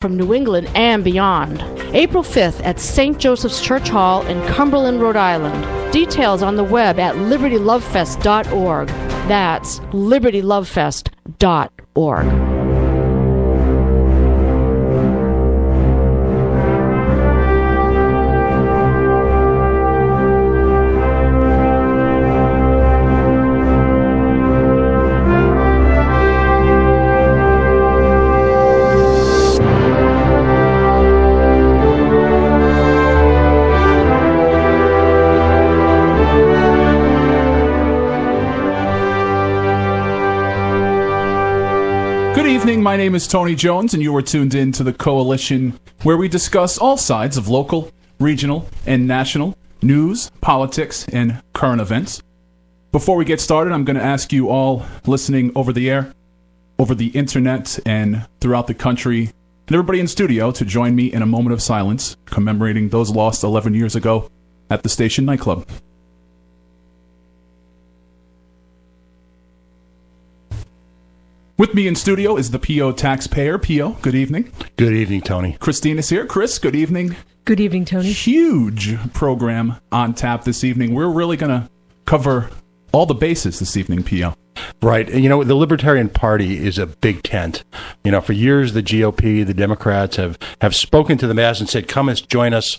from New England and beyond. April 5th at St. Joseph's Church Hall in Cumberland, Rhode Island. Details on the web at libertylovefest.org. That's libertylovefest.org. My name is Tony Jones, and you are tuned in to The Coalition, where we discuss all sides of local, regional, and national news, politics, and current events. Before we get started, I'm going to ask you all listening over the air, over the internet, and throughout the country, and everybody in studio to join me in a moment of silence, commemorating those lost 11 years ago at the Station nightclub. With me in studio is the P.O. taxpayer. P.O., good evening. Good evening, Tony. Christina's here. Chris, good evening. Good evening, Tony. Huge program on tap this evening. We're really going to cover all the bases this evening, P.O. Right. You know, the Libertarian Party is a big tent. You know, for years, the GOP, the Democrats have spoken to the mass and said, come and join us.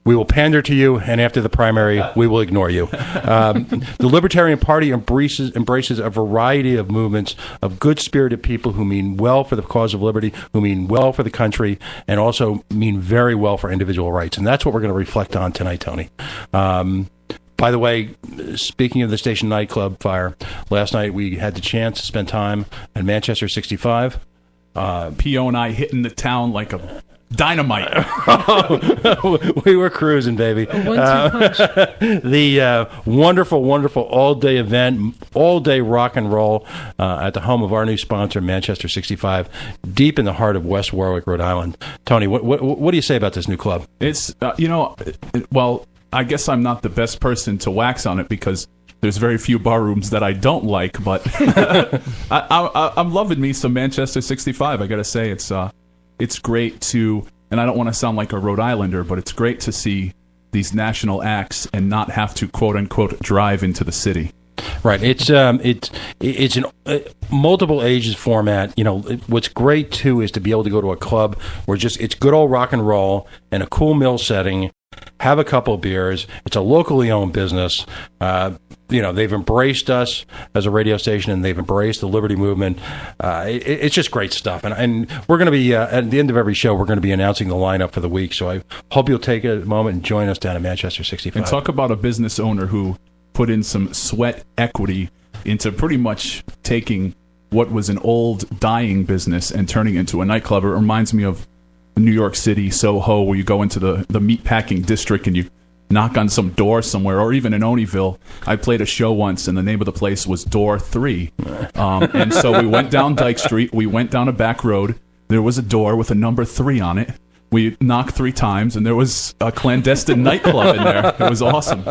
We will pander to you, and after the primary, we will ignore you. The Libertarian Party embraces a variety of movements of good-spirited people who mean well for the cause of liberty, who mean well for the country, and also mean very well for individual rights. And that's what we're going to reflect on tonight, Tony. By the way, speaking of the Station nightclub fire, last night we had the chance to spend time at Manchester 65. P.O. and I hitting the town like a dynamite. We were cruising, baby. The wonderful, wonderful all-day event, all-day rock and roll at the home of our new sponsor, Manchester 65, deep in the heart of West Warwick, Rhode Island. Tony, what do you say about this new club? It's, well, I guess I'm not the best person to wax on it because there's very few bar rooms that I don't like, but I'm loving me some Manchester 65. I got to say, it's great to, and I don't want to sound like a Rhode Islander, but it's great to see these national acts and not have to quote unquote drive into the city. Right. It's an multiple ages format. You know, what's great too is to be able to go to a club where it's good old rock and roll in a cool mill setting. Have a couple of beers. It's a locally owned business. They've embraced us as a radio station, and they've embraced the liberty movement. It's just great stuff. And we're going to be, at the end of every show, we're going to be announcing the lineup for the week. So I hope you'll take a moment and join us down at Manchester 65. And talk about a business owner who put in some sweat equity into pretty much taking what was an old, dying business and turning it into a nightclub. It reminds me of New York City, Soho, where you go into the meatpacking district and you knock on some door somewhere, or even in Oneyville. I played a show once, and the name of the place was Door 3. And so we went down Dyke Street. We went down a back road. There was a door with a number 3 on it. We knocked 3 times, and there was a clandestine nightclub in there. It was awesome.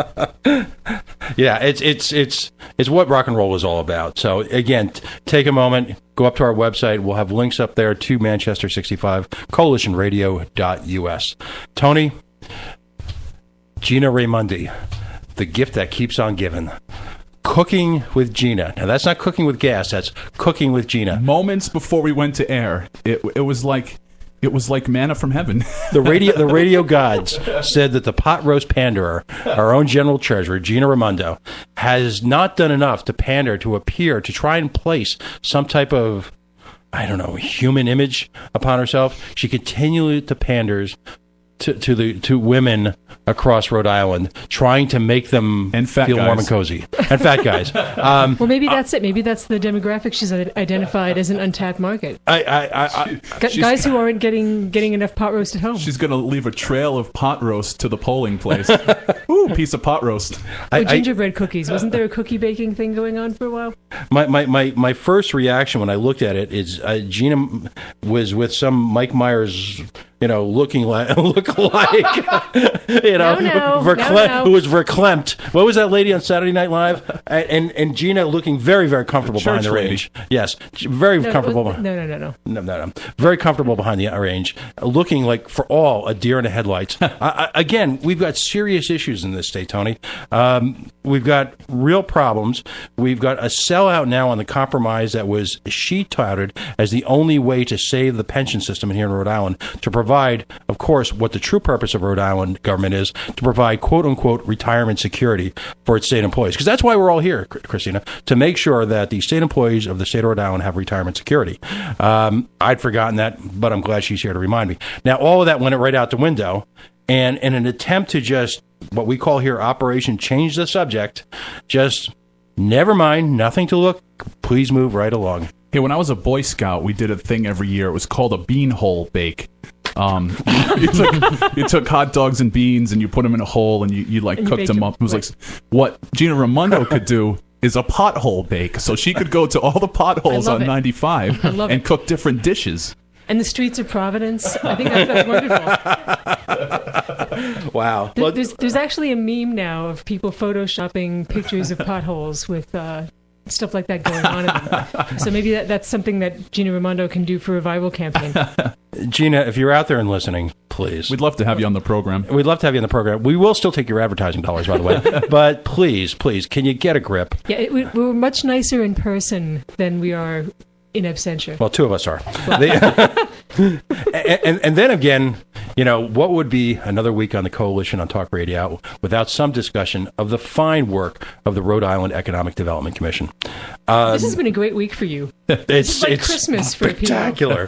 Yeah, it's what rock and roll is all about. So again, take a moment, go up to our website. We'll have links up there to Manchester 65, coalitionradio.us. Tony, Gina Raimondi, the gift that keeps on giving. Cooking with Gina. Now, that's not cooking with gas. That's cooking with Gina. Moments before we went to air, it was like manna from heaven. The radio gods said that the pot roast panderer, our own general treasurer, Gina Raimondo, has not done enough to pander, to appear, to try and place some type of, human image upon herself. She continually panders to women across Rhode Island, trying to make them feel warm and cozy. And fat guys. Well, maybe that's it. Maybe that's the demographic she's identified as an untapped market. Guys who aren't getting enough pot roast at home. She's going to leave a trail of pot roast to the polling place. Ooh, piece of pot roast. Gingerbread cookies. Wasn't there a cookie baking thing going on for a while? My first reaction when I looked at it is Gina was with some Mike Myers, looking like No. Who was verklempt. What was that lady on Saturday Night Live? And Gina looking very, very comfortable behind the range. Yes, very comfortable. No. Very comfortable behind the range, looking like, for all, a deer in the headlights. Again, we've got serious issues in this state, Tony. We've got real problems. We've got a sellout now on the compromise that was she touted as the only way to save the pension system here in Rhode Island, to provide, of course, what the true purpose of Rhode Island government is, to provide quote-unquote retirement security for its state employees. Because that's why we're all here, Christina, to make sure that the state employees of the state of Rhode Island have retirement security. I'd forgotten that, but I'm glad she's here to remind me. Now, all of that went right out the window, and in an attempt to just, what we call here, Operation Change the Subject, just never mind, nothing to look, please move right along. Hey, when I was a Boy Scout, we did a thing every year. It was called a bean hole bake. You took hot dogs and beans and you put them in a hole and you cooked them up. It was like what Gina Raimondo could do is a pothole bake. So she could go to all the potholes on 95 and cook different dishes. And the streets of Providence. I think that's wonderful. Wow. There's actually a meme now of people photoshopping pictures of potholes with stuff like that going on in them. So maybe that's something that Gina Raimondo can do for a viral campaign. Gina, if you're out there and listening, please. We'd love to have you on the program. We'd love to have you on the program. We will still take your advertising dollars, by the way. But please, can you get a grip? Yeah, we're much nicer in person than we are in absentia. Well, two of us are. And then again, what would be another week on the Coalition on Talk Radio without some discussion of the fine work of the Rhode Island Economic Development Commission? This has been a great week for you. It's like Christmas for spectacular.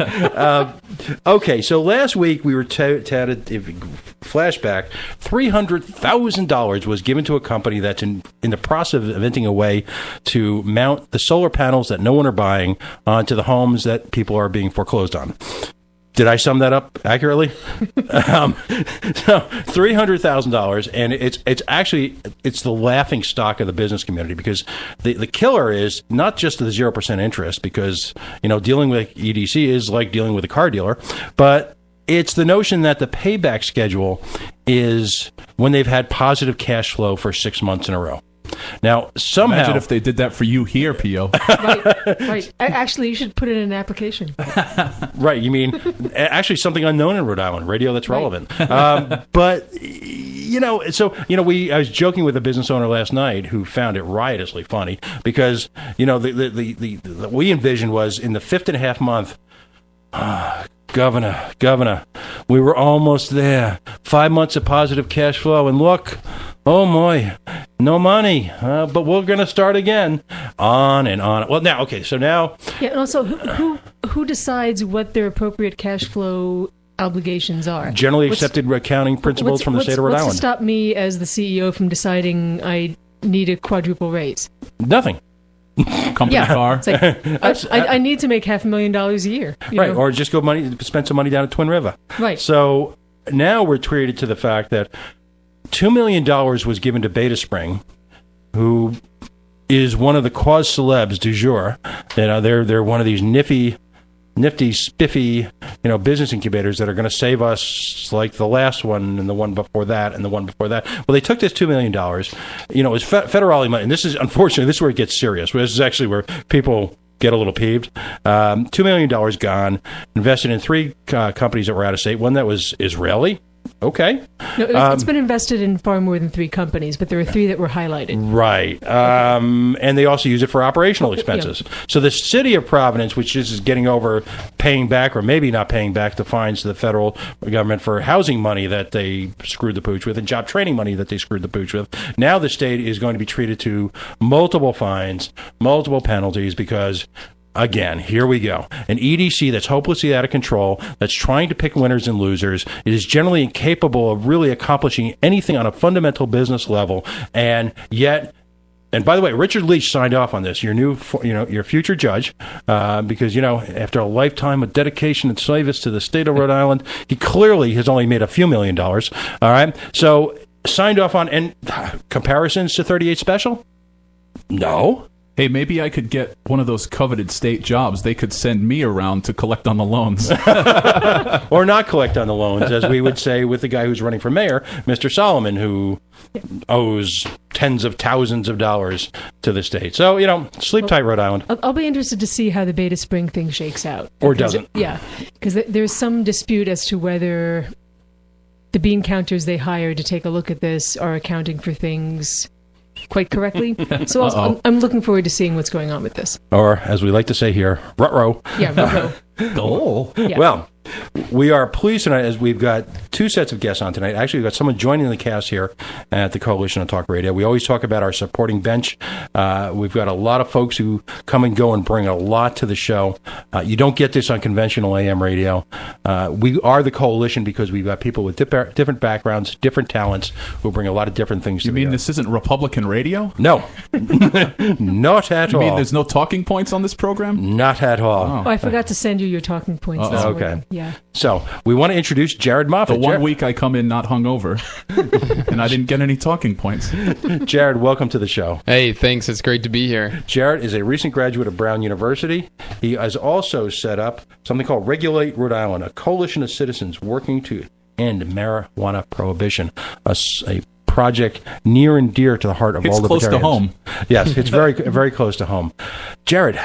Okay, so last week we were touted, flashback, $300,000 was given to a company that's in the process of inventing a way to mount the solar panels that no one are buying onto the homes that people are being foreclosed on. Did I sum that up accurately? So $300,000, and it's the laughing stock of the business community, because the killer is not just the 0% interest, because dealing with EDC is like dealing with a car dealer, but it's the notion that the payback schedule is when they've had positive cash flow for 6 months in a row. Now, somehow... Imagine if they did that for you here, P.O. Right. Actually, you should put it in an application. Right. You mean, actually something unknown in Rhode Island, radio that's relevant. But, I was joking with a business owner last night who found it riotously funny because, the we envisioned was in the 5.5 month... Governor, we were almost there. 5 months of positive cash flow, and look, oh my, no money. But we're going to start again. On and on. Well, now, okay, so now... Yeah, and also, who decides what their appropriate cash flow obligations are? Generally accepted accounting principles from the state of Rhode Island. What's to stop me as the CEO from deciding I need a quadruple raise? Nothing. Company car. It's like, I need to make $500,000 a year. Right, or just spend some money down at Twin River. Right. So now we're treated to the fact that $2 million was given to Beta Spring, who is one of the cause celebs du jour. They're one of these nifty, spiffy, business incubators that are going to save us, like the last one and the one before that and the one before that. Well, they took this $2 million. It was federally money, and this is where it gets serious. This is actually where people get a little peeved. $2 million gone, invested in 3 companies that were out of state. One that was Israeli. Okay. No, it's been invested in far more than 3 companies, but there are 3 that were highlighted. Right. And they also use it for operational expenses. Yeah. So the city of Providence, which is getting over paying back or maybe not paying back the fines to the federal government for housing money that they screwed the pooch with and job training money that they screwed the pooch with, now the state is going to be treated to multiple fines, multiple penalties because... Again, here we go. An EDC that's hopelessly out of control, that's trying to pick winners and losers. It is generally incapable of really accomplishing anything on a fundamental business level, and yet... And by the way, Richard Leach signed off on this, your future judge, because, after a lifetime of dedication and service to the state of Rhode Island, he clearly has only made a few $1 million. All right? So, signed off on, and comparisons to 38 Special? No. hey, maybe I could get one of those coveted state jobs. They could send me around to collect on the loans. Or not collect on the loans, as we would say with the guy who's running for mayor, Mr. Solomon, who owes tens of thousands of dollars to the state. So, sleep tight, Rhode Island. I'll be interested to see how the Beta Spring thing shakes out. Or doesn't. Because there's some dispute as to whether the bean counters they hired to take a look at this are accounting for things quite correctly. So I'm looking forward to seeing what's going on with this. Or, as we like to say here, ruh-roh. Yeah, ruh-roh. Oh. Yeah. Well, we are pleased tonight as we've got two sets of guests on tonight. Actually, we've got someone joining the cast here at the Coalition on Talk Radio. We always talk about our supporting bench. We've got a lot of folks who come and go and bring a lot to the show. You don't get this on conventional AM radio. We are the Coalition because we've got people with different backgrounds, different talents, who bring a lot of different things to You the mean air. this isn't Republican radio? No. Not at all. You mean there's no talking points on this program? Not at all. Oh, I forgot to send you your talking points this Okay. morning. Yeah. So, we want to introduce Jared The Moffat. one week I come in not hungover, and I didn't get any talking points. Jared, welcome to the show. Hey, thanks. It's great to be here. Jared is a recent graduate of Brown University. He has also set up something called Regulate Rhode Island, a coalition of citizens working to end marijuana prohibition, a project near and dear to the heart of all It's close to libertarians. home. Yes, it's very, very close to home. Jared,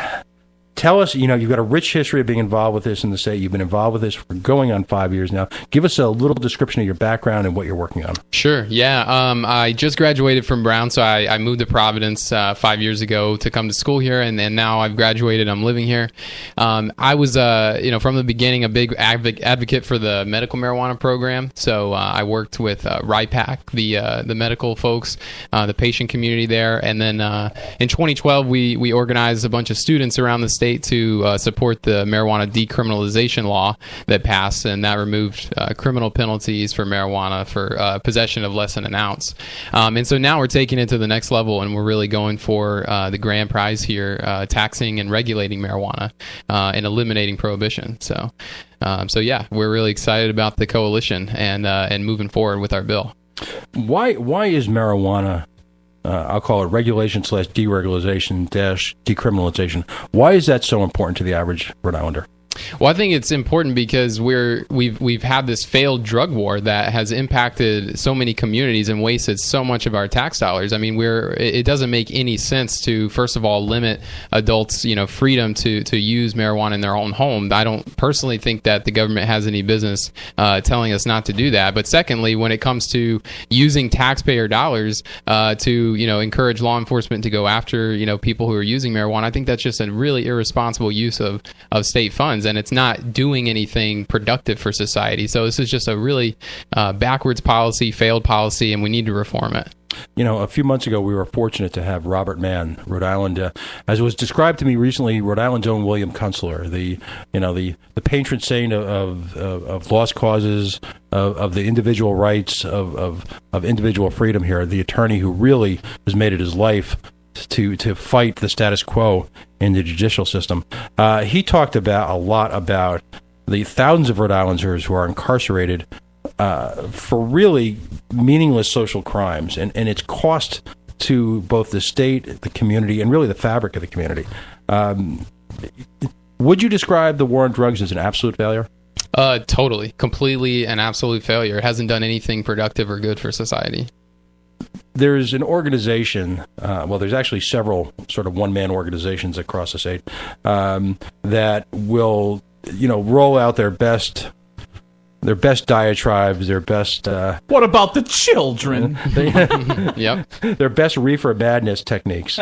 tell us, you've got a rich history of being involved with this in the state. You've been involved with this for going on 5 years now. Give us a little description of your background and what you're working on. Sure. Yeah. I just graduated from Brown, so I moved to Providence 5 years ago to come to school here, and now I've graduated. I'm living here. I was, from the beginning, a big advocate for the medical marijuana program. So I worked with RIPAC, the medical folks, the patient community there, and then in 2012 we organized a bunch of students around the state to support the marijuana decriminalization law that passed, and that removed criminal penalties for marijuana for possession of less than an ounce. And so now we're taking it to the next level, and we're really going for the grand prize here, taxing and regulating marijuana and eliminating prohibition. So yeah, we're really excited about the coalition and moving forward with our bill. Why is marijuana, I'll call it regulation / deregulation / decriminalization, why is that so important to the average Rhode Islander? Well, I think it's important because we've had this failed drug war that has impacted so many communities and wasted so much of our tax dollars. I mean, it doesn't make any sense to, first of all, limit adults, freedom to use marijuana in their own home. I don't personally think that the government has any business telling us not to do that. But secondly, when it comes to using taxpayer dollars to encourage law enforcement to go after people who are using marijuana, I think that's just a really irresponsible use of state funds. And it's not doing anything productive for society. So this is just a really backwards policy, failed policy, and we need to reform it. A few months ago, we were fortunate to have Robert Mann, Rhode Island, as it was described to me recently, Rhode Island's own William Kunstler, the patron saint of lost causes, of the individual rights, of individual freedom here, the attorney who really has made it his life to fight the status quo in the judicial system. He talked a lot about the thousands of Rhode Islanders who are incarcerated for really meaningless social crimes and its cost to both the state, the community, and really the fabric of the community. Would you describe the war on drugs as an absolute failure? Totally. Completely an absolute failure. It hasn't done anything productive or good for society. There's an organization, there's actually several sort of one-man organizations across the state that will, roll out their best diatribes, their best... What about the children? Yep. Their best reefer madness techniques.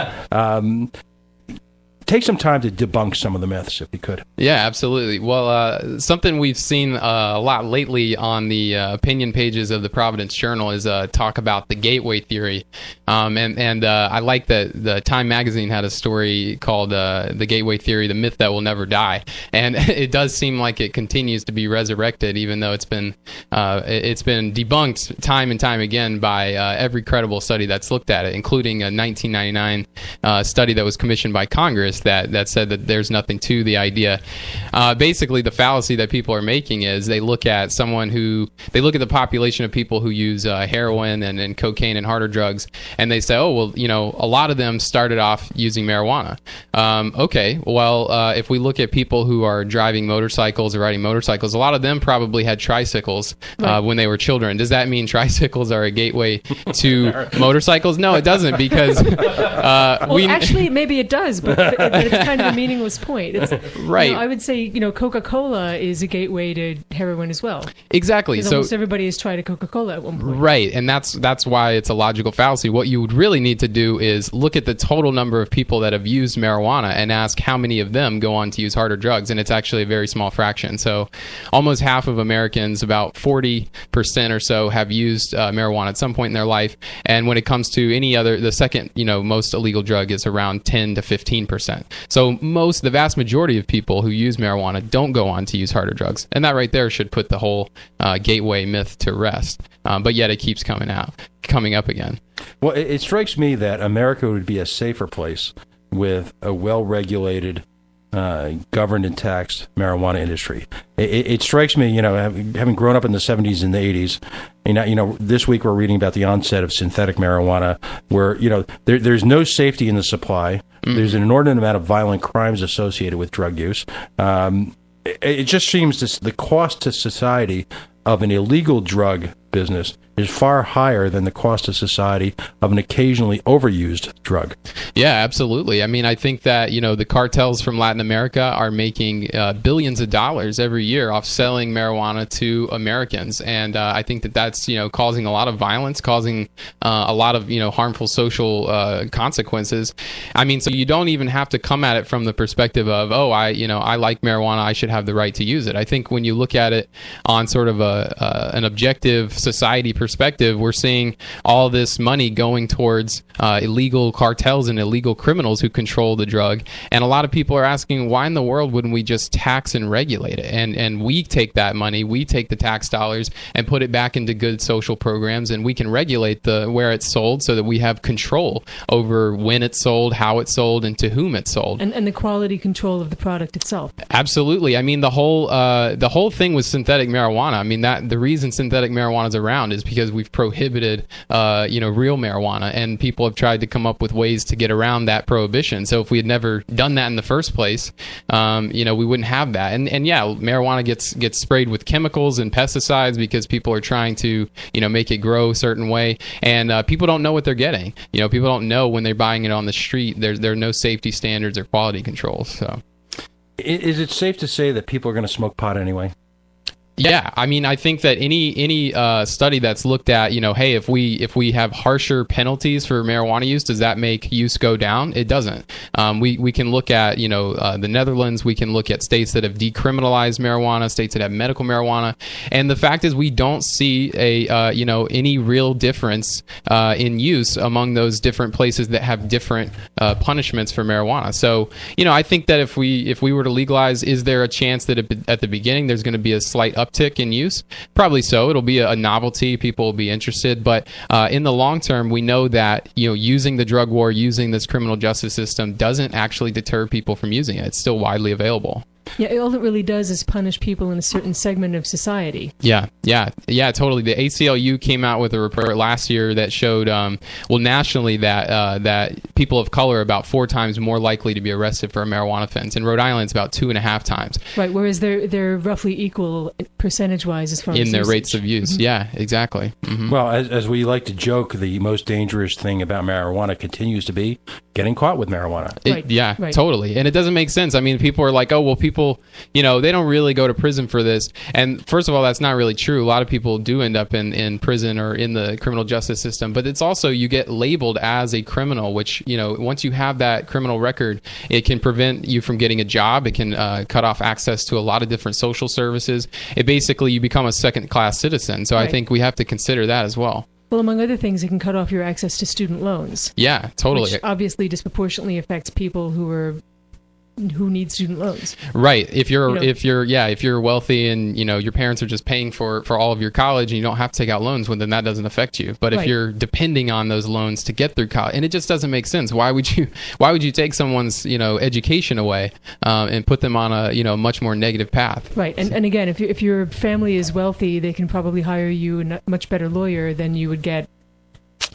Take some time to debunk some of the myths, if you could. Yeah, absolutely. Well, something we've seen a lot lately on the opinion pages of the Providence Journal is talk about the gateway theory. And I like that the Time magazine had a story called The Gateway Theory, the Myth That Will Never Die. And it does seem like it continues to be resurrected, even though it's been debunked time and time again by every credible study that's looked at it, including a 1999 study that was commissioned by Congress that said that there's nothing to the idea. Basically, the fallacy that people are making is they look at the population of people who use heroin and cocaine and harder drugs, and they say, oh, well, a lot of them started off using marijuana. Okay, well, if we look at people who are driving motorcycles or riding motorcycles, a lot of them probably had tricycles when they were children. Does that mean tricycles are a gateway to motorcycles? No, it doesn't, because actually, maybe it does, but it's kind of a meaningless point. It's, right. I would say, Coca-Cola is a gateway to heroin as well. Exactly. Because almost everybody has tried a Coca-Cola at one point. Right, and that's why it's a logical fallacy. What you would really need to do is look at the total number of people that have used marijuana and ask how many of them go on to use harder drugs, and it's actually a very small fraction. So almost half of Americans, about 40% or so, have used marijuana at some point in their life, and when it comes to any other, the second most illegal drug is around 10 to 15%. So the vast majority of people who use marijuana don't go on to use harder drugs, and that right there should put the whole gateway myth to rest. But yet it keeps coming up again. Well, it strikes me that America would be a safer place with a well-regulated, governed and taxed marijuana industry. It strikes me, having grown up in the 70s and the 80s, this week we're reading about the onset of synthetic marijuana, where, there's no safety in the supply. Mm-hmm. There's an inordinate amount of violent crimes associated with drug use. It just seems the cost to society of an illegal drug business is far higher than the cost to society of an occasionally overused drug. Yeah, absolutely. I mean, I think that, the cartels from Latin America are making billions of dollars every year off selling marijuana to Americans. And I think that's, causing a lot of violence, causing a lot of, harmful social consequences. I mean, so you don't even have to come at it from the perspective of, I like marijuana, I should have the right to use it. I think when you look at it on sort of an objective society perspective, we're seeing all this money going towards illegal cartels and illegal criminals who control the drug. And a lot of people are asking, why in the world wouldn't we just tax and regulate it? And we take that money, we take the tax dollars and put it back into good social programs, and we can regulate where it's sold so that we have control over when it's sold, how it's sold, and to whom it's sold. And the quality control of the product itself. Absolutely. I mean, the whole thing with synthetic marijuana, I mean, the reason synthetic marijuana is around is because we've prohibited, real marijuana, and people have tried to come up with ways to get around that prohibition. So if we had never done that in the first place, we wouldn't have that. And yeah, marijuana gets sprayed with chemicals and pesticides because people are trying to, make it grow a certain way, and people don't know what they're getting. People don't know when they're buying it on the street. There are no safety standards or quality controls. So, is it safe to say that people are going to smoke pot anyway? Yeah, I mean, I think that any study that's looked at, hey, if we have harsher penalties for marijuana use, does that make use go down? It doesn't. We can look at the Netherlands. We can look at states that have decriminalized marijuana, states that have medical marijuana, and the fact is we don't see any real difference in use among those different places that have different punishments for marijuana. So I think that if we were to legalize, is there a chance that at the beginning there's going to be a slight uptick in use? Probably so. It'll be a novelty. People will be interested. But in the long term, we know that using the drug war, using this criminal justice system doesn't actually deter people from using it. It's still widely available. Yeah, all it really does is punish people in a certain segment of society. Yeah, totally. The ACLU came out with a report last year that showed, nationally that people of color are about 4 times more likely to be arrested for a marijuana offense. In Rhode Island, it's about 2.5 times. Right, whereas they're roughly equal percentage-wise as far as in their usage. Rates of use. Mm-hmm. Yeah, exactly. Mm-hmm. Well, as we like to joke, the most dangerous thing about marijuana continues to be getting caught with marijuana. Right. Totally. And it doesn't make sense. I mean, people are like, oh, well, people, they don't really go to prison for this. And first of all, that's not really true. A lot of people do end up in prison or in the criminal justice system. But it's also, you get labeled as a criminal, which, once you have that criminal record, it can prevent you from getting a job. It can cut off access to a lot of different social services. You become a second-class citizen. So right. I think we have to consider that as well. Well, among other things, it can cut off your access to student loans. Yeah, totally. Which obviously disproportionately affects people who are who needs student loans. Right. If you're wealthy and your parents are just paying for all of your college and you don't have to take out loans, well, then that doesn't affect you. But if you're depending on those loans to get through college, and it just doesn't make sense. Why would you take someone's education away and put them on a much more negative path? Right. And again, if your family is wealthy, they can probably hire you a much better lawyer than you would get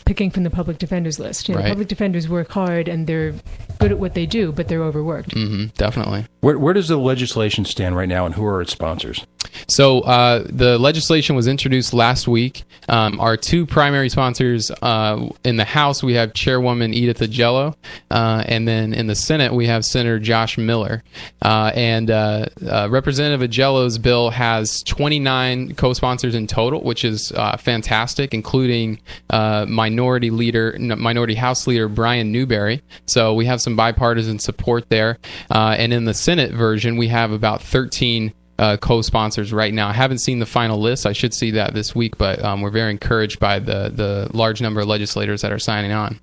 picking from the public defender's list. The public defenders work hard and they're good at what they do, but they're overworked. Mm-hmm, definitely. Where does the legislation stand right now, and who are its sponsors? So the legislation was introduced last week. Our two primary sponsors in the House, we have Chairwoman Edith Agello, and then in the Senate, we have Senator Josh Miller. And Representative Agello's bill has 29 co-sponsors in total, which is fantastic, including Minority House Leader Brian Newberry. So we have some bipartisan support there. And in the Senate version, we have about 13 co-sponsors right now. I haven't seen the final list. I should see that this week, but we're very encouraged by the large number of legislators that are signing on.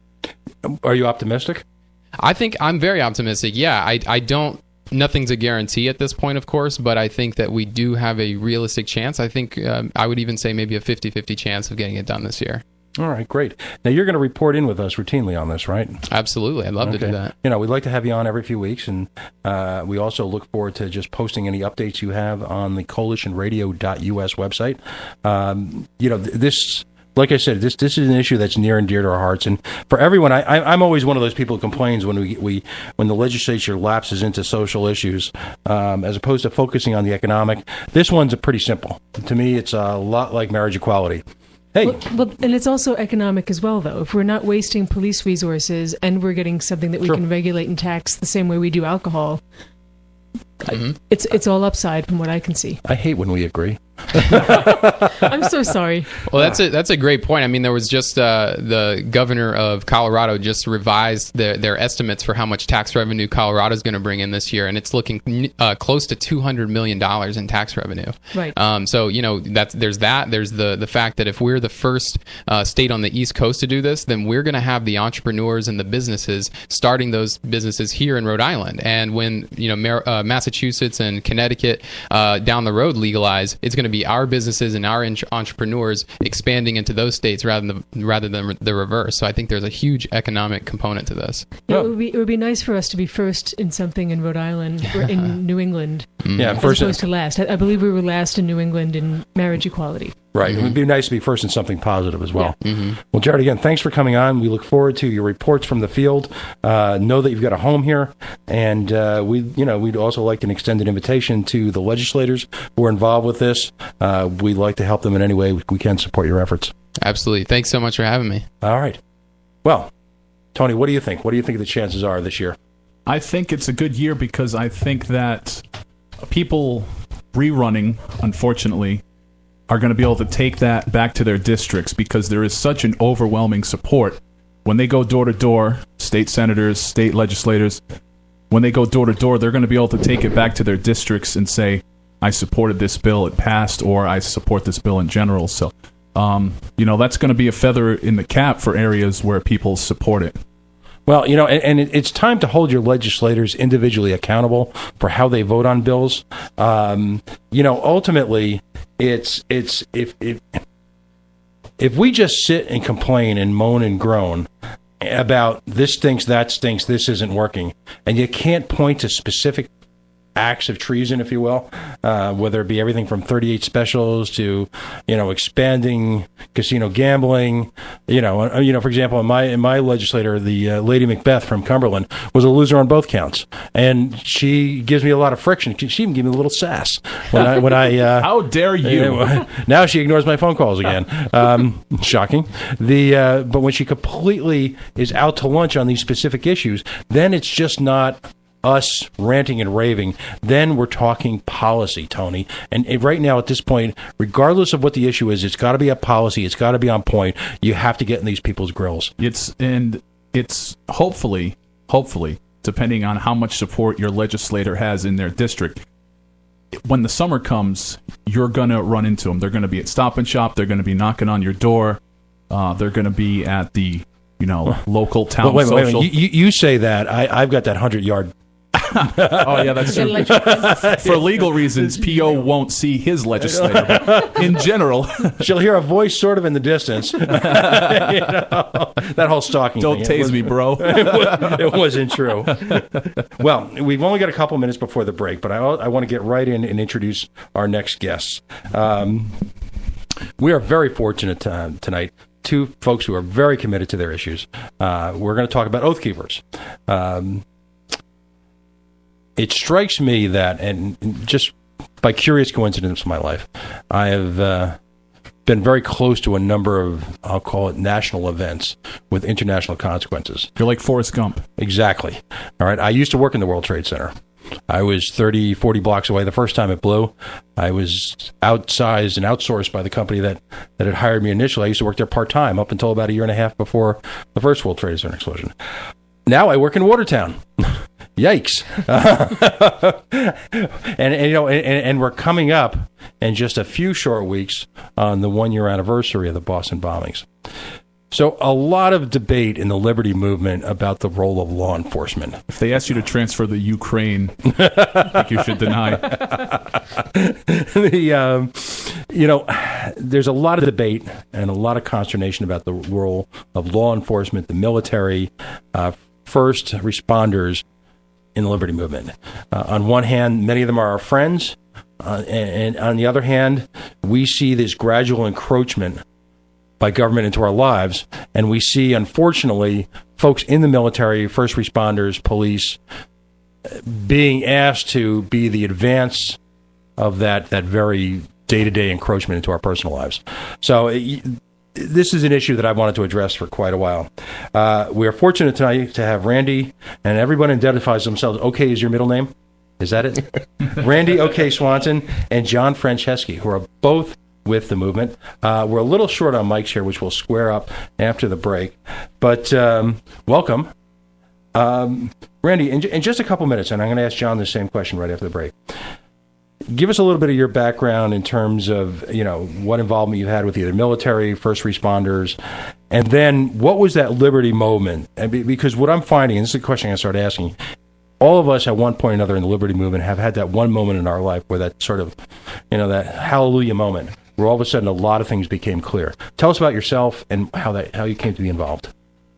Are you optimistic? I think I'm very optimistic. Yeah, I don't. Nothing's a guarantee at this point, of course, but I think that we do have a realistic chance. I think I would even say maybe a 50-50 chance of getting it done this year. All right, great. Now, you're going to report in with us routinely on this, right? Absolutely. I'd love to do that. We'd like to have you on every few weeks, and we also look forward to just posting any updates you have on the coalitionradio.us website. This, like I said, this is an issue that's near and dear to our hearts, and for everyone, I'm always one of those people who complains when when the legislature lapses into social issues, as opposed to focusing on the economic. This one's pretty simple. To me, it's a lot like marriage equality. Hey. And it's also economic as well, though. If we're not wasting police resources and we're getting something that we can regulate and tax the same way we do alcohol, it's all upside from what I can see. I hate when we agree. I'm so sorry. Well, that's a great point. I mean, there was just the governor of Colorado just revised their estimates for how much tax revenue Colorado is going to bring in this year, and it's looking close to $200 million in tax revenue. Right. So there's the fact that if we're the first state on the East Coast to do this, then we're going to have the entrepreneurs and the businesses starting those businesses here in Rhode Island. And when Massachusetts and Connecticut down the road legalize, it's going to be our businesses and our entrepreneurs expanding into those states rather than the reverse. So I think there's a huge economic component to this. Yeah, it would be nice for us to be first in something in Rhode Island or in New England, as opposed to last. I believe we were last in New England in marriage equality. Right. It would be nice to be first in something positive as well. Yeah. Mm-hmm. Well, Jared, again, thanks for coming on. We look forward to your reports from the field. Know that you've got a home here, and we'd also like an extended invitation to the legislators who are involved with this. We'd like to help them in any way we can support your efforts. Absolutely. Thanks so much for having me. All right. Well, Tony, what do you think? What do you think the chances are this year? I think it's a good year because I think that people rerunning, unfortunately, are going to be able to take that back to their districts because there is such an overwhelming support. When they go door to door, state senators, state legislators, when they go door to door, they're going to be able to take it back to their districts and say, I supported this bill, it passed, or I support this bill in general. So, that's going to be a feather in the cap for areas where people support it. Well, and it's time to hold your legislators individually accountable for how they vote on bills. Ultimately, it's if we just sit and complain and moan and groan about this stinks, that stinks, this isn't working, and you can't point to specific acts of treason, if you will, whether it be everything from 38 specials to, expanding casino gambling. For example, in my legislator, the Lady Macbeth from Cumberland was a loser on both counts, and she gives me a lot of friction. She even gave me a little sass when I how dare you? Now she ignores my phone calls again. Shocking. But when she completely is out to lunch on these specific issues, then it's just not us ranting and raving. Then we're talking policy, Tony. And right now, at this point, regardless of what the issue is, it's got to be a policy. It's got to be on point. You have to get in these people's grills. It's hopefully, depending on how much support your legislator has in their district, when the summer comes, you're going to run into them. They're going to be at Stop and Shop. They're going to be knocking on your door. They're going to be at the local town social. Wait. You say that. I've got that 100-yard Oh, yeah, that's true. For legal reasons, P.O. won't see his legislator. But in general, she'll hear a voice sort of in the distance. That whole stalking don't thing. tase me, bro. It wasn't true. Well, we've only got a couple minutes before the break, but I want to get right in and introduce our next guests. We are very fortunate tonight. Two folks who are very committed to their issues. We're going to talk about Oath Keepers. It strikes me that, and just by curious coincidence in my life, I have been very close to a number of, I'll call it, national events with international consequences. You're like Forrest Gump. Exactly. All right. I used to work in the World Trade Center. I was 30, 40 blocks away the first time it blew. I was outsized and outsourced by the company that had hired me initially. I used to work there part-time up until about a year and a half before the first World Trade Center explosion. Now I work in Watertown. Yikes. and we're coming up in just a few short weeks on the 1-year anniversary of the Boston bombings. So a lot of debate in the liberty movement about the role of law enforcement. If they ask you to transfer the Ukraine, I think you should deny. There's a lot of debate and a lot of consternation about the role of law enforcement, the military, first responders in the liberty movement. On one hand, many of them are our friends, and on the other hand, we see this gradual encroachment by government into our lives, and we see, unfortunately, folks in the military, first responders, police, being asked to be the advance of that very day-to-day encroachment into our personal lives. So this is an issue that I wanted to address for quite a while. We are fortunate tonight to have Randy, and everyone identifies themselves. OK is your middle name? Is that it? Randy OK Swanson and John Franceschi, who are both with the movement. We're a little short on mics here, which we'll square up after the break. But welcome. Randy, in just a couple minutes, and I'm going to ask John the same question right after the break. Give us a little bit of your background in terms of, what involvement you had with either military, first responders, and then what was that liberty moment? Because what I'm finding, and this is a question I started asking, all of us at one point or another in the liberty movement have had that one moment in our life where that sort of, that hallelujah moment, where all of a sudden a lot of things became clear. Tell us about yourself and how you came to be involved.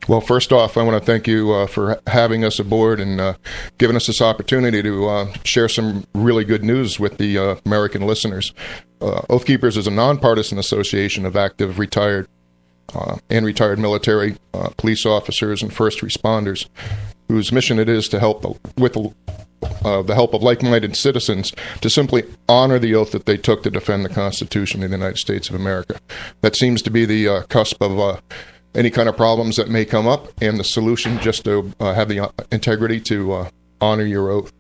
Well, first off, I want to thank you for having us aboard and giving us this opportunity to share some really good news with the American listeners. Oath Keepers is a nonpartisan association of active retired and retired military, police officers, and first responders whose mission it is to help with the help of like-minded citizens to simply honor the oath that they took to defend the Constitution of the United States of America. That seems to be the cusp of any kind of problems that may come up, and the solution just to have the integrity to honor your oath.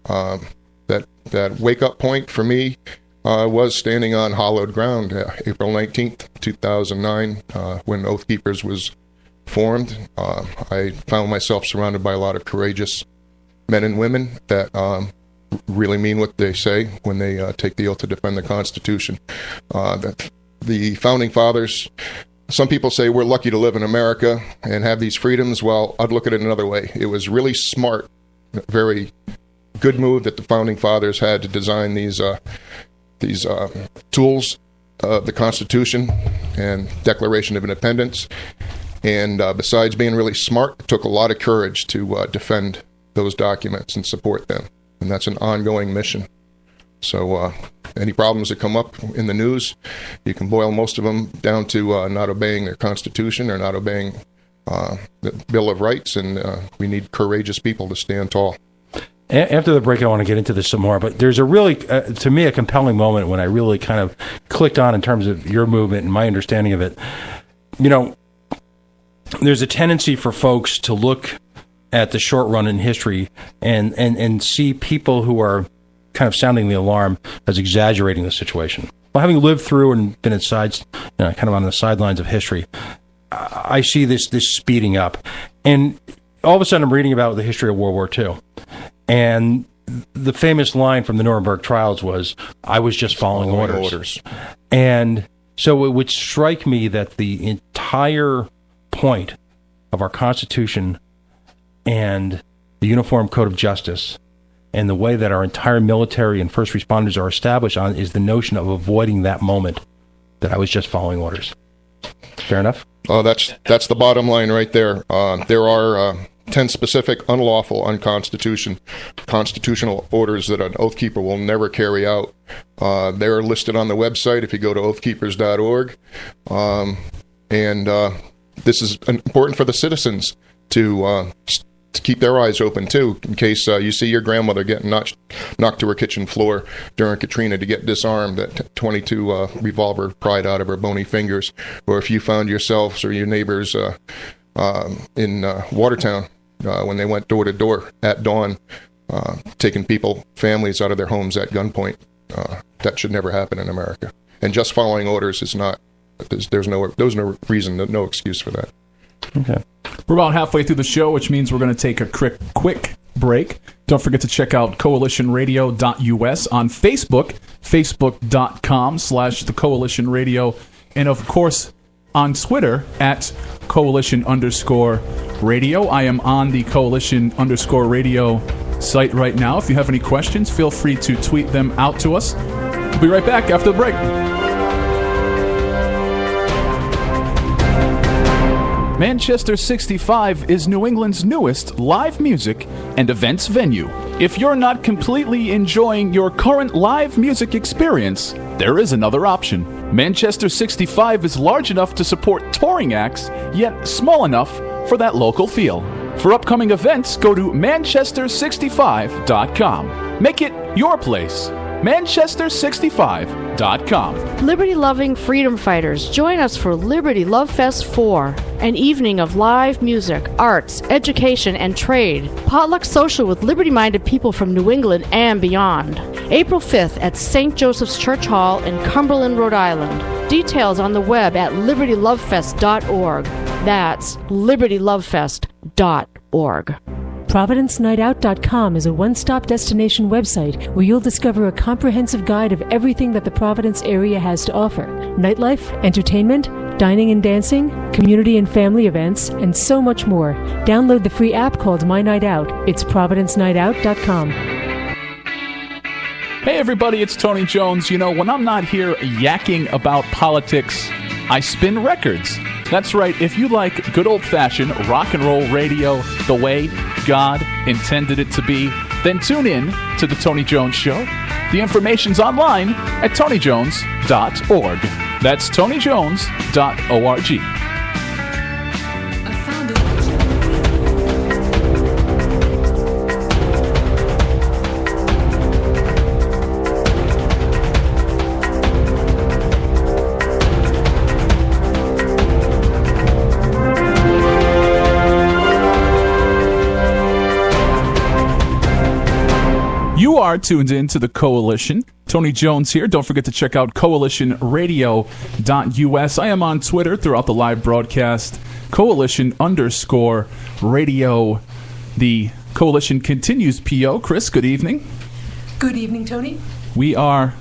That wake-up point for me was standing on hallowed ground, April 19th, 2009, when Oath Keepers was formed. I found myself surrounded by a lot of courageous men and women that really mean what they say when they take the oath to defend the Constitution. The Founding Fathers, some people say we're lucky to live in America and have these freedoms. Well, I'd look at it another way. It was really smart, very good move that the Founding Fathers had to design these tools of the Constitution and Declaration of Independence. And besides being really smart, it took a lot of courage to defend those documents and support them. And that's an ongoing mission. So any problems that come up in the news, you can boil most of them down to not obeying their Constitution or not obeying the Bill of Rights, and we need courageous people to stand tall. After the break, I want to get into this some more, but there's a really, to me, a compelling moment when I really kind of clicked on in terms of your movement and my understanding of it. There's a tendency for folks to look at the short run in history and see people who are kind of sounding the alarm as exaggerating the situation. Well, having lived through and been at sides, kind of on the sidelines of history, I see this speeding up. And all of a sudden I'm reading about the history of World War II. And the famous line from the Nuremberg trials was, I was just following orders. And so it would strike me that the entire point of our Constitution and the Uniform Code of Justice and the way that our entire military and first responders are established on is the notion of avoiding that moment that I was just following orders. Fair enough? Oh, that's the bottom line right there. There are 10 specific unlawful, constitutional orders that an oath keeper will never carry out. They're listed on the website if you go to oathkeepers.org. And this is important for the citizens to keep their eyes open, too, in case you see your grandmother getting knocked to her kitchen floor during Katrina to get disarmed, that 22 revolver pried out of her bony fingers, or if you found yourselves or your neighbors in Watertown when they went door to door at dawn, taking families out of their homes at gunpoint. That should never happen in America. And just following orders is not. There's no reason, no excuse for that. Okay. We're about halfway through the show, which means we're going to take a quick break. Don't forget to check out coalitionradio.us on Facebook, facebook.com/The Coalition Radio, and of course on Twitter at Coalition_Radio. I am on the Coalition_Radio site right now. If you have any questions, feel free to tweet them out to us. We'll be right back after the break. Manchester 65 is New England's newest live music and events venue. If you're not completely enjoying your current live music experience, there is another option. Manchester 65 is large enough to support touring acts, yet small enough for that local feel. For upcoming events, go to manchester65.com. Make it your place. Manchester65.com. Liberty-loving freedom fighters, join us for Liberty Love Fest 4, an evening of live music, arts, education, and trade. Potluck social with liberty-minded people from New England and beyond. April 5th at St. Joseph's Church Hall in Cumberland, Rhode Island. Details on the web at libertylovefest.org. That's libertylovefest.org. ProvidenceNightOut.com is a one-stop destination website where you'll discover a comprehensive guide of everything that the Providence area has to offer. Nightlife, entertainment, dining and dancing, community and family events, and so much more. Download the free app called My Night Out. It's ProvidenceNightOut.com. Hey everybody, it's Tony Jones. You know, when I'm not here yakking about politics, I spin records. That's right, if you like good old-fashioned rock and roll radio the way God intended it to be, then tune in to The Tony Jones Show. The information's online at tonyjones.org. That's tonyjones.org. You are tuned in to the Coalition. Tony Jones here. Don't forget to check out coalitionradio.us. I am on Twitter throughout the live broadcast. Coalition_radio. The Coalition continues, P.O. Chris, good evening. Good evening, Tony. We are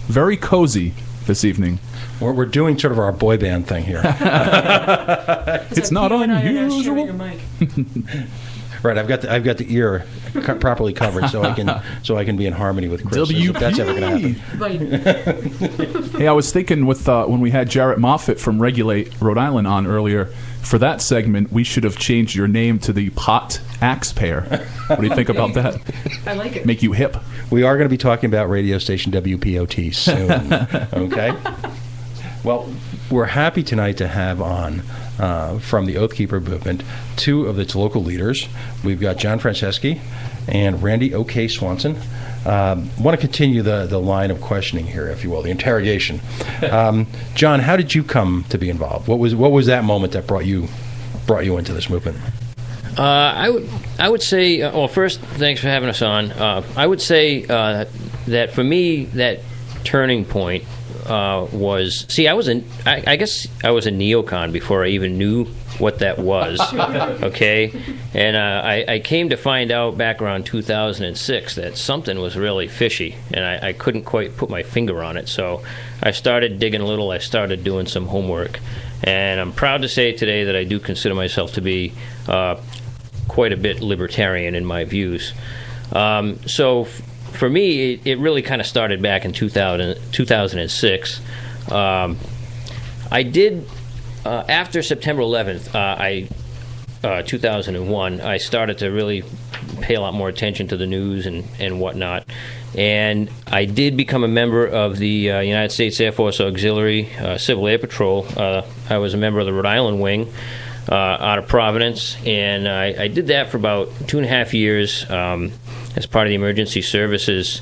very cozy this evening. We're doing sort of our boy band thing here. It's not unusual. Right, I've got the ear properly covered, so I can be in harmony with Chris. If that's ever going to happen. Hey, I was thinking with when we had Jarrett Moffitt from Regulate Rhode Island on earlier, for that segment we should have changed your name to the Pot Axe Pair. What do you think about that? I like it. Make you hip. We are going to be talking about radio station WPOT soon. Okay. Well, we're happy tonight to have on. From the Oath Keeper movement, two of its local leaders. We've got John Franceschi and Randy O.K. Swanson. Want to continue the line of questioning here, if you will, the interrogation. John, how did you come to be involved? What was that moment that brought you into this movement? I would say, well, first, thanks for having us on. I would say that for me, that turning point was, I guess I was a neocon before I even knew what that was. Okay, and I came to find out back around 2006 that something was really fishy, and I couldn't quite put my finger on it. So I started digging a little. I started doing some homework, and I'm proud to say today that I do consider myself to be quite a bit libertarian in my views. So for me, it really kind of started back in 2006. I did, after September 11th, 2001, I started to really pay a lot more attention to the news and whatnot. And I did become a member of the United States Air Force Auxiliary Civil Air Patrol. I was a member of the Rhode Island Wing out of Providence, and I did that for about 2.5 years as part of the Emergency Services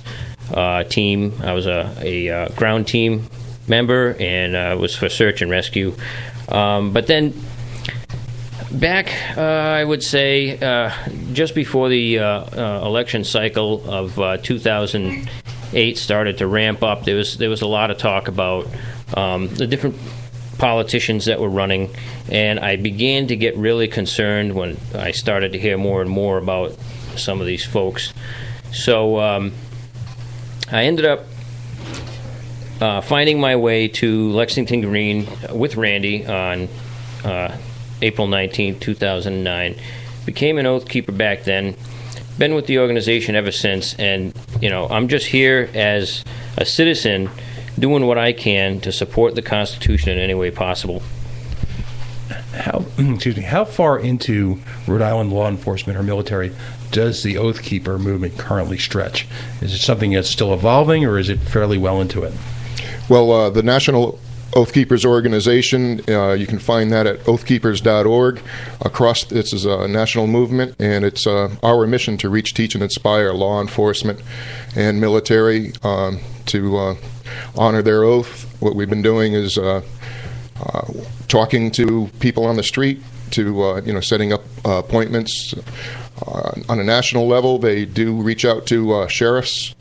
team. I was a ground team member, and was for search and rescue. But then back, I would say, just before the election cycle of 2008 started to ramp up, there was a lot of talk about the different politicians that were running, and I began to get really concerned when I started to hear more and more about some of these folks. So I ended up finding my way to Lexington Green with Randy on April 19, 2009. Became an Oath Keeper back then. Been with the organization ever since, and I'm just here as a citizen doing what I can to support the Constitution in any way possible. How far into Rhode Island law enforcement or military does the Oath Keeper movement currently stretch? Is it something that's still evolving, or is it fairly well into it? Well, the National Oath Keepers organization, you can find that at oathkeepers.org. This is a national movement, and it's our mission to reach, teach, and inspire law enforcement and military to honor their oath. What we've been doing is talking to people on the street, to setting up appointments. On a national level, they do reach out to sheriffs.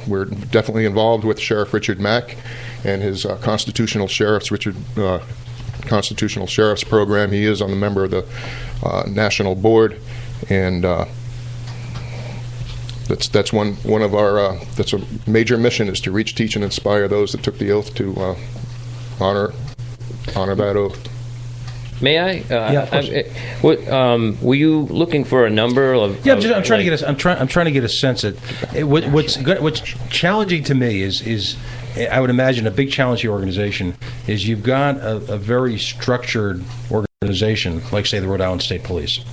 We're definitely involved with Sheriff Richard Mack and his Constitutional Sheriffs program. He is a member of the national board, and that's one of our that's a major mission, is to reach, teach, and inspire those that took the oath to honor that oath. May I? Yeah, of course. Were you looking for a number of? Yeah, I'm trying to get a sense that what's challenging to me is I would imagine a big challenge to your organization is you've got a very structured organization, like say the Rhode Island State Police,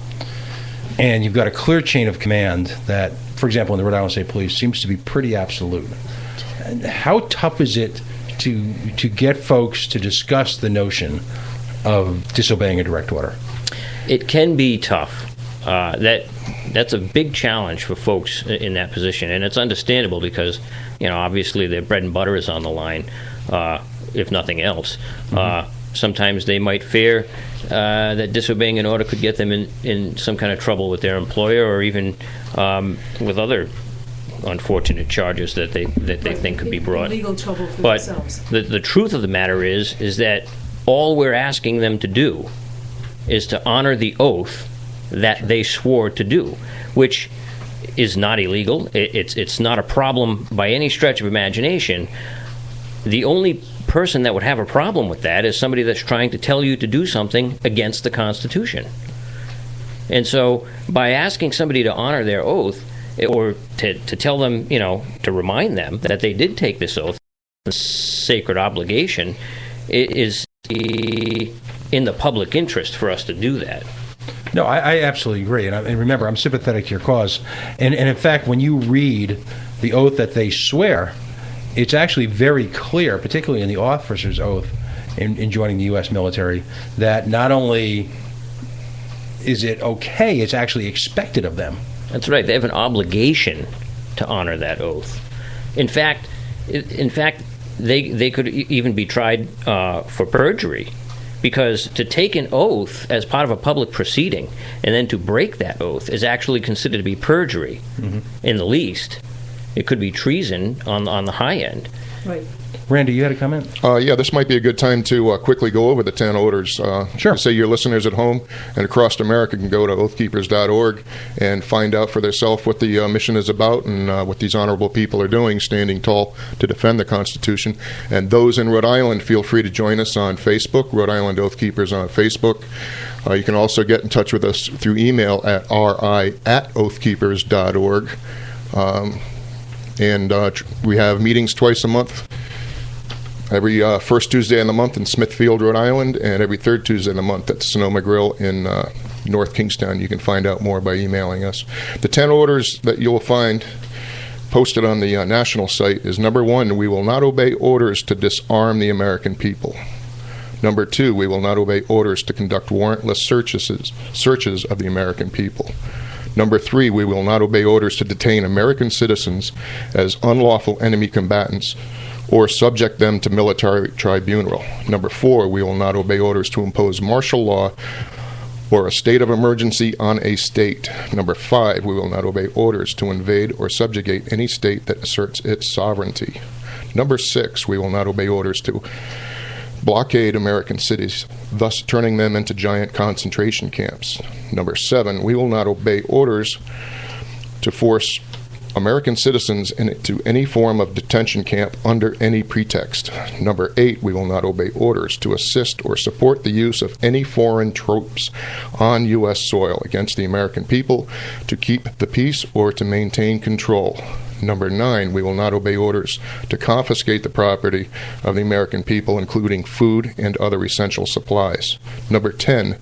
and you've got a clear chain of command that, for example, in the Rhode Island State Police seems to be pretty absolute. And how tough is it to get folks to discuss the notion of disobeying a direct order? It can be tough. That's a big challenge for folks in that position, and it's understandable because, obviously their bread and butter is on the line, if nothing else. Mm-hmm. Sometimes they might fear that disobeying an order could get them in some kind of trouble with their employer, or even with other unfortunate charges that they think could be brought. Legal trouble for but themselves. The truth of the matter is that all we're asking them to do is to honor the oath that they swore to do, which is not illegal. It's not a problem by any stretch of imagination. The only person that would have a problem with that is somebody that's trying to tell you to do something against the Constitution. And so by asking somebody to honor their oath, or to tell them, to remind them that they did take this oath, a sacred obligation, it is in the public interest for us to do that. No, I absolutely agree. And remember, I'm sympathetic to your cause. And in fact, when you read the oath that they swear, it's actually very clear, particularly in the officer's oath in joining the U.S. military, that not only is it okay, it's actually expected of them. That's right. They have an obligation to honor that oath. In fact, they could even be tried for perjury, because to take an oath as part of a public proceeding and then to break that oath is actually considered to be perjury, in the least. It could be treason on the high end. Right. Randy, you had a comment? Yeah, this might be a good time to quickly go over the 10 orders. Sure. Say your listeners at home and across America can go to oathkeepers.org and find out for themselves what the mission is about and what these honorable people are doing, standing tall to defend the Constitution. And those in Rhode Island, feel free to join us on Facebook, Rhode Island Oath Keepers on Facebook. You can also get in touch with us through email at ri@oathkeepers.org. We have meetings twice a month. Every first Tuesday in the month in Smithfield, Rhode Island, and every third Tuesday in the month at the Sonoma Grill in North Kingstown. You can find out more by emailing us. The 10 orders that you'll find posted on the national site is: number 1, we will not obey orders to disarm the American people. Number 2, we will not obey orders to conduct warrantless searches of the American people. Number 3, we will not obey orders to detain American citizens as unlawful enemy combatants or subject them to military tribunal. Number 4, we will not obey orders to impose martial law or a state of emergency on a state. Number 5, we will not obey orders to invade or subjugate any state that asserts its sovereignty. Number 6, we will not obey orders to blockade American cities, thus turning them into giant concentration camps. Number 7, we will not obey orders to force American citizens into any form of detention camp under any pretext. Number 8, we will not obey orders to assist or support the use of any foreign troops on U.S. soil against the American people to keep the peace or to maintain control. Number 9, we will not obey orders to confiscate the property of the American people, including food and other essential supplies. Number 10,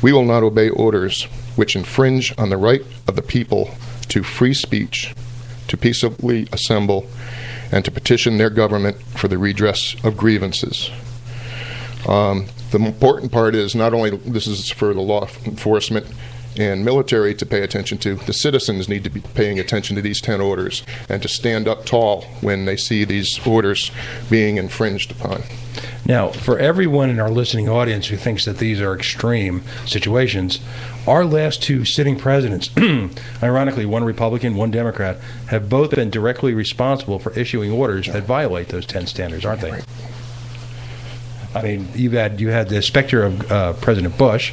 we will not obey orders which infringe on the right of the people to free speech, to peaceably assemble, and to petition their government for the redress of grievances. The important part is not only this is for the law enforcement and military to pay attention to, the citizens need to be paying attention to these 10 orders and to stand up tall when they see these orders being infringed upon. Now, for everyone in our listening audience who thinks that these are extreme situations, our last 2 sitting presidents, ironically, one Republican, one Democrat, have both been directly responsible for issuing orders that violate those 10 standards, aren't they? Right. I mean, you had the specter of President Bush,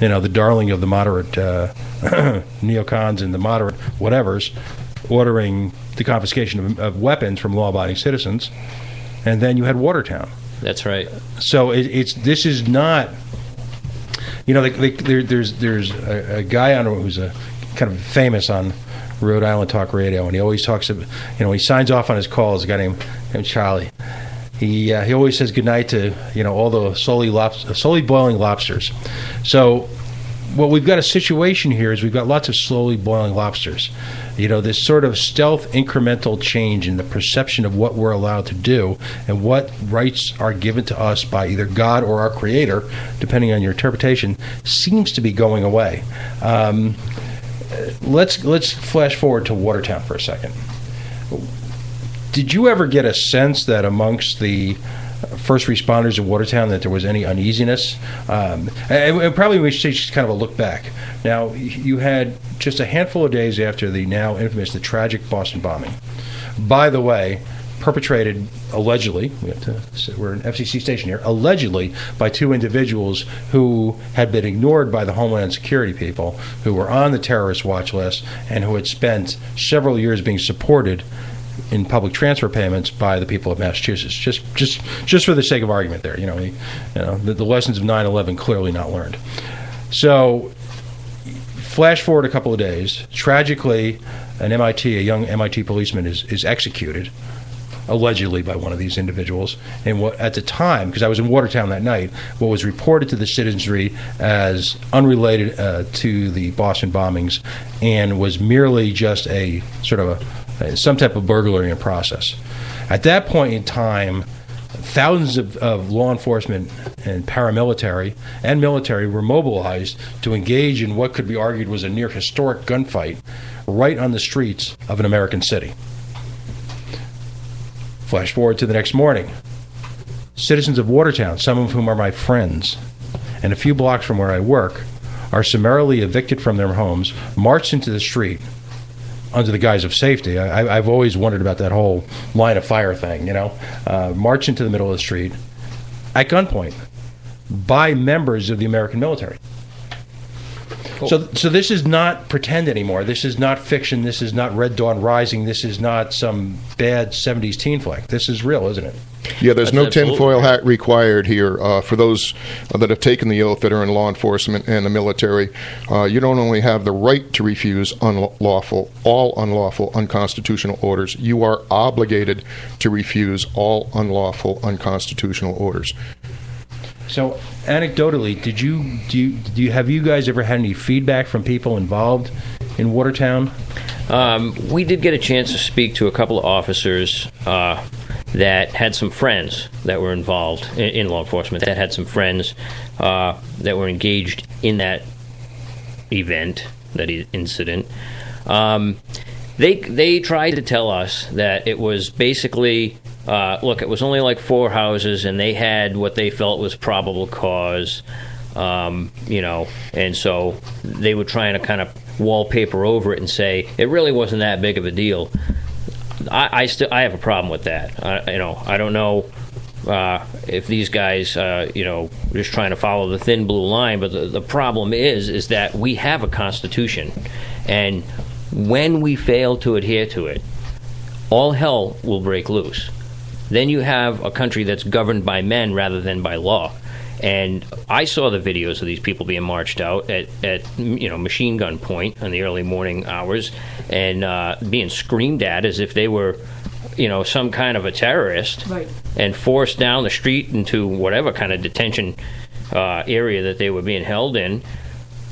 the darling of the moderate neocons and the moderate whatevers, ordering the confiscation of weapons from law-abiding citizens, and then you had Watertown. That's right. So this is not, there's a guy on who's a kind of famous on Rhode Island Talk Radio, and he always talks about, he signs off on his calls. A guy named Charlie. He always says goodnight to all the slowly boiling lobsters. So what we've got a situation here is we've got lots of slowly boiling lobsters. This sort of stealth incremental change in the perception of what we're allowed to do and what rights are given to us by either God or our Creator, depending on your interpretation, seems to be going away. Let's flash forward to Watertown for a second. Did you ever get a sense that amongst the first responders in Watertown that there was any uneasiness? And probably we should just kind of a look back. Now, you had just a handful of days after the now infamous, the tragic Boston bombing. By the way, perpetrated allegedly, we're an FCC station here, allegedly by 2 individuals who had been ignored by the Homeland Security people, who were on the terrorist watch list, and who had spent several years being supported in public transfer payments by the people of Massachusetts. Just for the sake of argument there, the lessons of 9/11 clearly not learned. So, flash forward a couple of days. Tragically, a young MIT policeman is executed, allegedly by one of these individuals. And what at the time, because I was in Watertown that night, what was reported to the citizenry as unrelated to the Boston bombings, and was merely just a sort of some type of burglary in process. At that point in time, thousands of law enforcement and paramilitary and military were mobilized to engage in what could be argued was a near historic gunfight right on the streets of an American city. Flash forward to the next morning. Citizens of Watertown, some of whom are my friends, and a few blocks from where I work, are summarily evicted from their homes, marched into the street, under the guise of safety. I've always wondered about that whole line of fire thing, march into the middle of the street at gunpoint by members of the American military. Cool. So this is not pretend anymore. This is not fiction. This is not Red Dawn Rising. This is not some bad 70s teen flick. This is real, isn't it? Yeah, there's no tinfoil hat required here for those that have taken the oath that are in law enforcement and the military. You don't only have the right to refuse all unlawful, unconstitutional orders. You are obligated to refuse all unlawful, unconstitutional orders. So, anecdotally, have you guys ever had any feedback from people involved in Watertown? We did get a chance to speak to a couple of officers that had some friends that were involved in law enforcement, that had some friends that were engaged in that event, that incident. They tried to tell us that it was basically, look, it was only like 4 houses, and they had what they felt was probable cause, and so they were trying to kind of wallpaper over it and say it really wasn't that big of a deal. I have a problem with that. I don't know if these guys, just trying to follow the thin blue line, but the problem is that we have a Constitution, and when we fail to adhere to it, all hell will break loose. Then you have a country that's governed by men rather than by law. And I saw the videos of these people being marched out at machine gun point in the early morning hours and being screamed at as if they were, some kind of a terrorist, right, and forced down the street into whatever kind of detention area that they were being held in.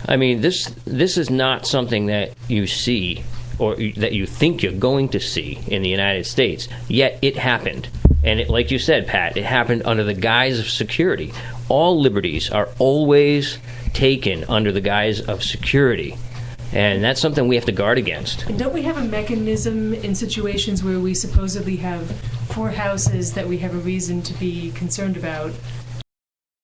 I mean, this is not something that you see or that you think you're going to see in the United States. Yet it happened. And like you said, Pat, it happened under the guise of security. All liberties are always taken under the guise of security. And that's something we have to guard against. And don't we have a mechanism in situations where we supposedly have 4 houses that we have a reason to be concerned about,